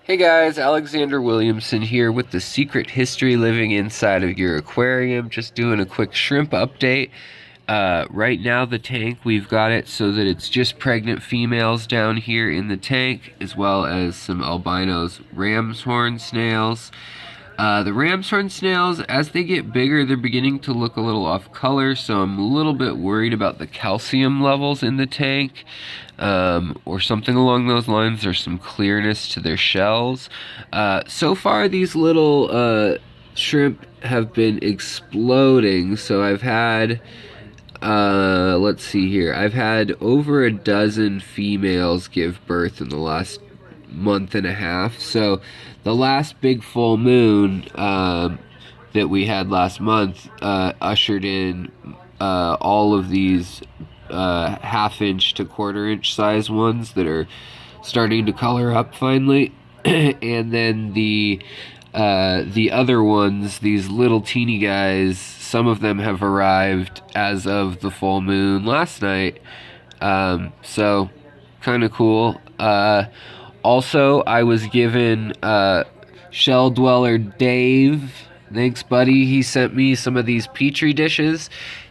Hey guys, Alexander Williamson here with the secret history living inside of your aquarium. Just doing a quick shrimp update. Right now, the tank, we've got it so that it's just pregnant females down here in the tank, as well as some albinos ram's horn snails. The ram's horn snails, as they get bigger, they're beginning to look a little off color, so I'm a little bit worried about the calcium levels in the tank, or something along those lines. There's some clearness to their shells. So far, these little shrimp have been exploding, so I've had let's see here. I've had over a dozen females give birth in the last month and a half. So the last big full moon that we had last month ushered in all of these half-inch to quarter-inch size ones that are starting to color up finally. And then the other ones, these little teeny guys, some of them have arrived as of the full moon last night. So kind of cool. Also, I was given Shell Dweller Dave. Thanks, buddy. He sent me some of these petri dishes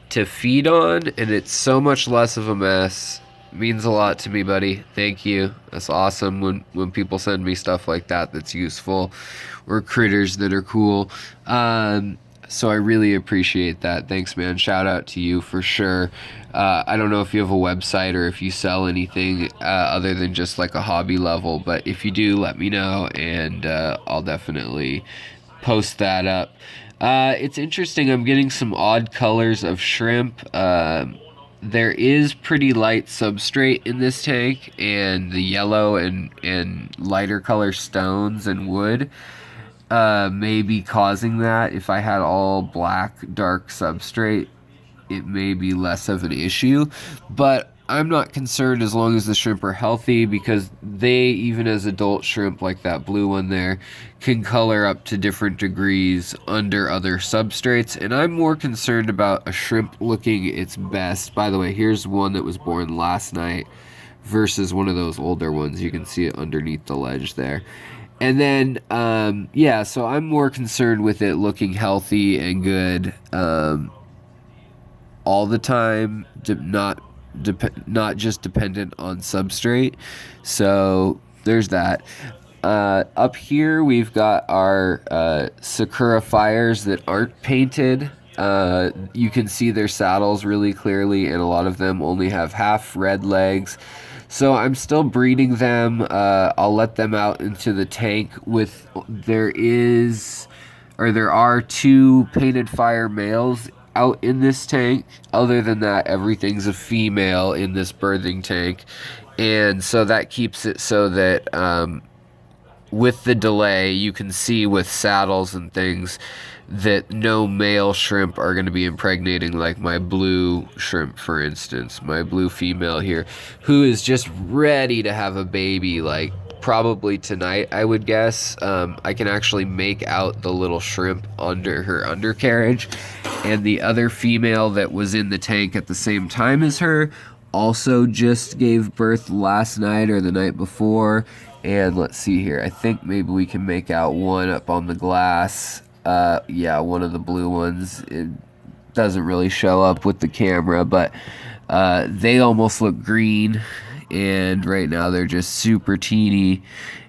to feed on, and it's so much less of a mess. Means a lot to me, buddy. Thank you. That's awesome when people send me stuff like that that's useful, or critters that are cool. So I really appreciate that. Thanks, man. Shout out to you for sure. I don't know if you have a website or if you sell anything other than just like a hobby level, but if you do, let me know, and I'll definitely post that up. It's interesting. I'm getting some odd colors of shrimp. There is pretty light substrate in this tank, and the yellow and lighter color stones and wood may be causing that. If I had all black, dark substrate, it may be less of an issue. But I'm not concerned as long as the shrimp are healthy, because they, even as adult shrimp like that blue one there, can color up to different degrees under other substrates. And I'm more concerned about a shrimp looking its best. By the way, here's one that was born last night versus one of those older ones. You can see it underneath the ledge there. And then, yeah, so I'm more concerned with it looking healthy and good all the time, not just dependent on substrate. So there's that. Up here, we've got our sakura fires that aren't painted. You can see their saddles really clearly, and a lot of them only have half red legs. So I'm still breeding them. I'll let them out into the tank there are two painted fire males out in this tank. Other than that, everything's a female in this birthing tank. And so that keeps it so that with the delay, you can see with saddles and things that no male shrimp are going to be impregnating, like my blue shrimp, for instance, my blue female here, who is just ready to have a baby, like probably tonight, I would guess. I can actually make out the little shrimp under her undercarriage. And the other female that was in the tank at the same time as her also just gave birth last night or the night before. And let's see here, I think maybe we can make out one up on the glass. Yeah, one of the blue ones. It doesn't really show up with the camera, but they almost look green. And right now they're just super teeny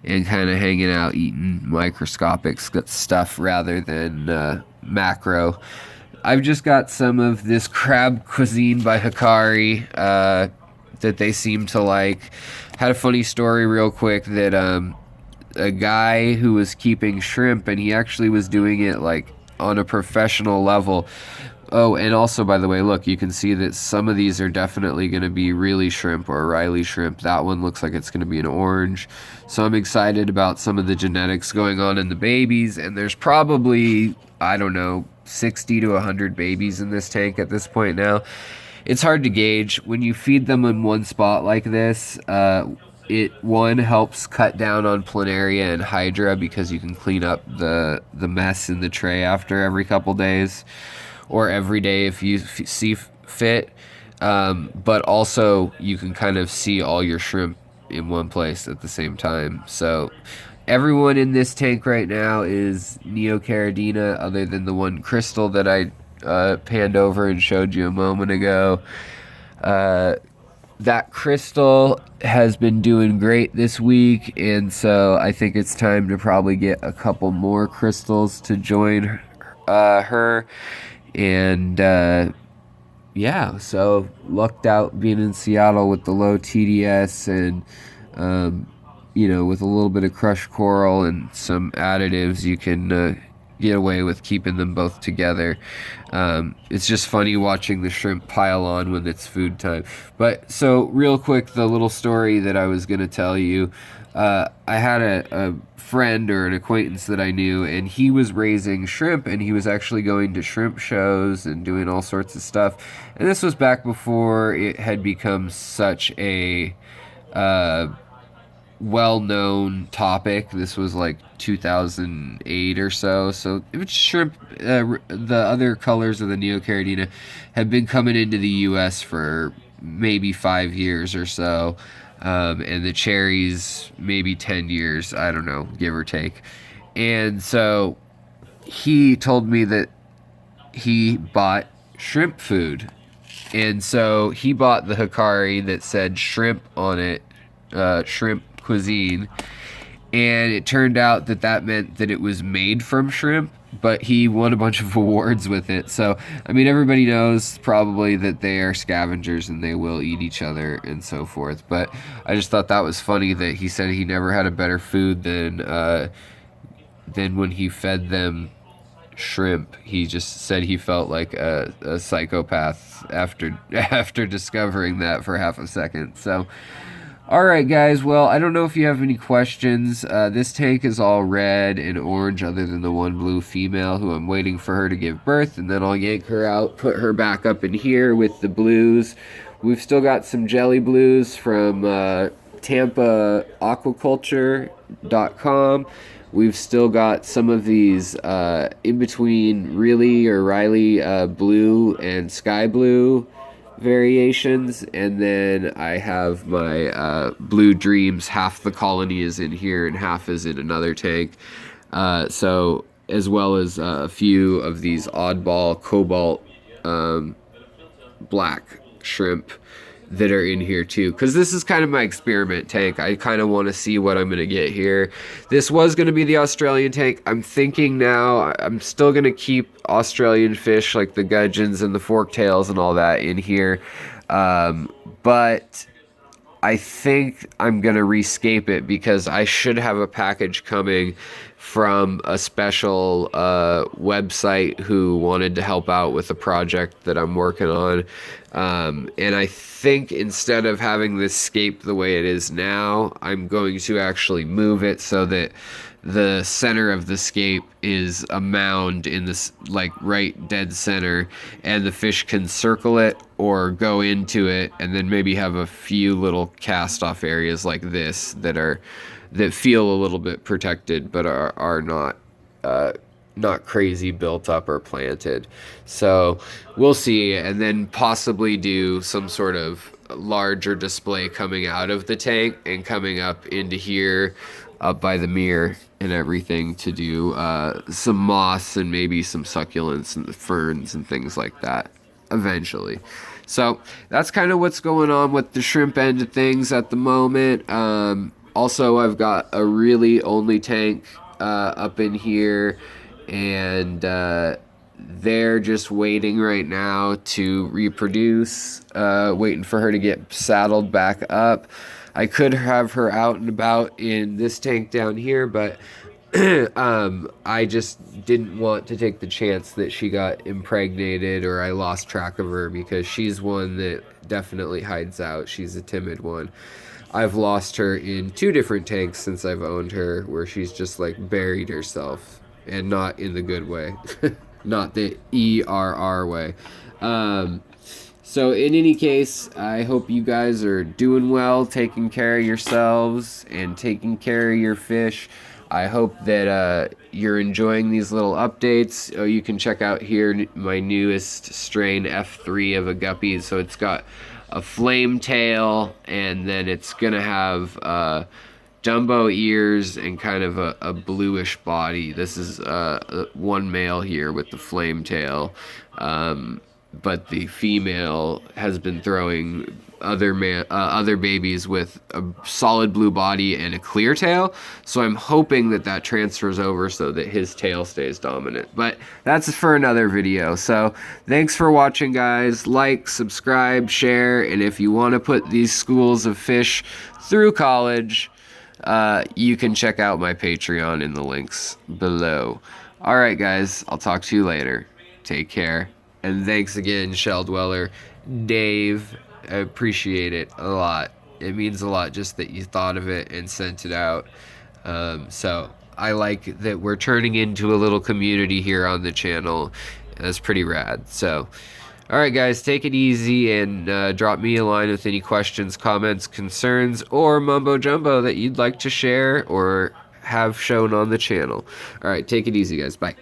and kind of hanging out eating microscopic stuff rather than macro. I've just got some of this crab cuisine by Hatchery that they seem to like. Had a funny story real quick that a guy who was keeping shrimp, and he actually was doing it like on a professional level. Oh, and also, by the way, look, you can see that some of these are definitely going to be rili shrimp or Riley shrimp. That one looks like it's going to be an orange. So I'm excited about some of the genetics going on in the babies. And there's probably, I don't know, 60 to 100 babies in this tank at this point now. It's hard to gauge. When you feed them in one spot like this, it helps cut down on planaria and hydra, because you can clean up the mess in the tray after every couple days, or every day if you see fit. But also you can kind of see all your shrimp in one place at the same time. So everyone in this tank right now is Neocaridina, other than the one crystal that I panned over and showed you a moment ago. That crystal has been doing great this week, and so I think it's time to probably get a couple more crystals to join her. And yeah, so lucked out being in Seattle with the low TDS and with a little bit of crushed coral and some additives, you can get away with keeping them both together. It's just funny watching the shrimp pile on when it's food time. But so real quick, the little story that I was going to tell you. I had a friend or an acquaintance that I knew, and he was raising shrimp, and he was actually going to shrimp shows and doing all sorts of stuff. And this was back before it had become such a well-known topic. This was like 2008 or so. So it was shrimp. The other colors of the Neocaridina have been coming into the U.S. for maybe 5 years or so, and the cherries maybe 10 years. I don't know, give or take. And so he told me that he bought shrimp food. And so he bought the Hatchery that said shrimp on it, shrimp cuisine, and it turned out that that meant that it was made from shrimp, but he won a bunch of awards with it. So, I mean, everybody knows probably that they are scavengers and they will eat each other and so forth, but I just thought that was funny that he said he never had a better food than when he fed them shrimp. He just said he felt like a psychopath after discovering that for half a second. So all right, guys. Well, I don't know if you have any questions. This tank is all red and orange other than the one blue female who I'm waiting for her to give birth, and then I'll yank her out, put her back up in here with the blues. We've still got some jelly blues from Tampa aquaculture.com. We've still got some of these in between Riley blue and sky blue variations, and then I have my Blue Dreams. Half the colony is in here and half is in another tank. So as well as a few of these oddball cobalt black shrimp that are in here too, because this is kind of my experiment tank. I kind of want to see what I'm going to get here. This was going to be the Australian tank. I'm thinking now I'm still going to keep Australian fish like the gudgeons and the forktails and all that in here, but I think I'm going to rescape it because I should have a package coming from a special website who wanted to help out with a project that I'm working on. And I think instead of having this scape the way it is now, I'm going to actually move it so that the center of the scape is a mound in this, like, right dead center, and the fish can circle it or go into it, and then maybe have a few little cast off areas like this that feel a little bit protected but are not crazy built up or planted. So we'll see, and then possibly do some sort of larger display coming out of the tank and coming up into here, up by the mirror and everything, to do some moss and maybe some succulents and ferns and things like that eventually. So that's kind of what's going on with the shrimp end of things at the moment. Also, I've got a really only tank up in here, and they're just waiting right now to reproduce, waiting for her to get saddled back up. I could have her out and about in this tank down here, but I just didn't want to take the chance that she got impregnated or I lost track of her, because she's one that definitely hides out. She's a timid one. I've lost her in 2 different tanks since I've owned her, where she's just like buried herself, and not in the good way. Not the ERR way. So in any case, I hope you guys are doing well, taking care of yourselves and taking care of your fish. I hope that you're enjoying these little updates. You can check out here my newest strain, F3 of a guppy. So it's got a flame tail, and then it's gonna have Dumbo ears and kind of a bluish body. This is one male here with the flame tail, but the female has been throwing other babies with a solid blue body and a clear tail. So I'm hoping that that transfers over so that his tail stays dominant. But that's for another video. So thanks for watching, guys. Like, subscribe, share, and if you want to put these schools of fish through college, you can check out my Patreon in the links below. Alright, guys, I'll talk to you later. Take care. And thanks again, Shell Dweller. Dave, I appreciate it a lot. It means a lot just that you thought of it and sent it out. So I like that we're turning into a little community here on the channel. That's pretty rad. So, alright guys, take it easy and drop me a line with any questions, comments, concerns, or mumbo jumbo that you'd like to share or have shown on the channel. Alright, take it easy guys. Bye.